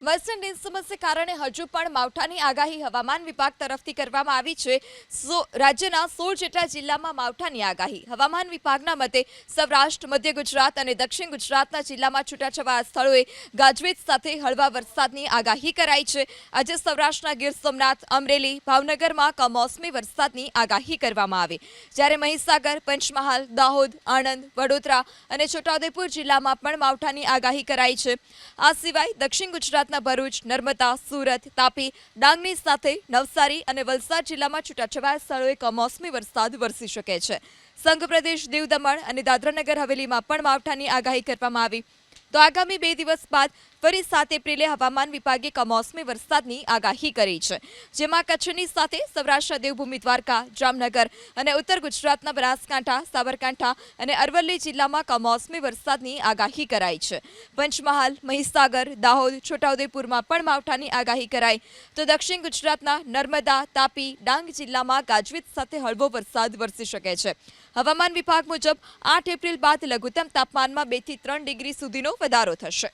Western ડિસ્ટર્બન્સને કારણે હજુ પણ માવઠાની આગાહી હવામાન વિભાગ તરફથી કરવામાં આવી છે। રાજ્યના 16 જેટલા જિલ્લામાં માવઠાની આગાહી। હવામાન વિભાગના મતે સૌરાષ્ટ્ર, મધ્ય ગુજરાત અને દક્ષિણ ગુજરાતના જિલ્લામાં છૂટાછવાયા સ્થળોએ ગાજવીજ સાથે હળવા વરસાદની આગાહી કરાઈ છે। આજે સૌરાષ્ટ્રના ગીર સોમનાથ, અમરેલી, ભાવનગરમાં કમોસમી વરસાદની આગાહી કરવામાં આવી, જ્યારે મહીસાગર, પંચમહાલ, દાહોદ, આણંદ, વડોદરા અને છોટાઉદેપુર જિલ્લામાં પણ માવઠાની આગાહી કરાઈ છે। આ સિવાય દક્ષિણ ગુજરાત ભરૂચ, નર્મદા, સુરત, તાપી, ડાંગની સાથે નવસારી અને વલસાડ જિલ્લામાં છૂટાછવાયા સ્થળોએ કમોસમી વરસાદ વરસી શકે છે। સંઘ પ્રદેશ દીવ, દમણ અને દાદરાનગર હવેલીમાં પણ માવઠાની આગાહી કરવામાં આવી। તો આગામી 2 દિવસ બાદ ફરી 7 એપ્રિલે હવામાન વિભાગે કમોસમી વરસાદની આગાહી કરી છે, જેમાં કચ્છની સાથે સૌરાષ્ટ્રના દેવભૂમિ દ્વારકા, જામનગર અને ઉત્તર ગુજરાતના બનાસકાંઠા, સાબરકાંઠા અને અરવલ્લી જિલ્લામાં કમોસમી વરસાદની આગાહી કરાઈ છે। પંચમહાલ, મહીસાગર, દાહોદ, છોટાઉદેપુરમાં પણ માવઠાની આગાહી કરાઈ। તો દક્ષિણ ગુજરાતના નર્મદા, તાપી, ડાંગ જિલ્લામાં ગાજવીજ સાથે હળવો વરસાદ વરસી શકે છે। હવામાન વિભાગ મુજબ 8 એપ્રિલ બાદ લઘુત્તમ તાપમાનમાં 2 થી 3 ડિગ્રી સુધીનો વધારો થશે।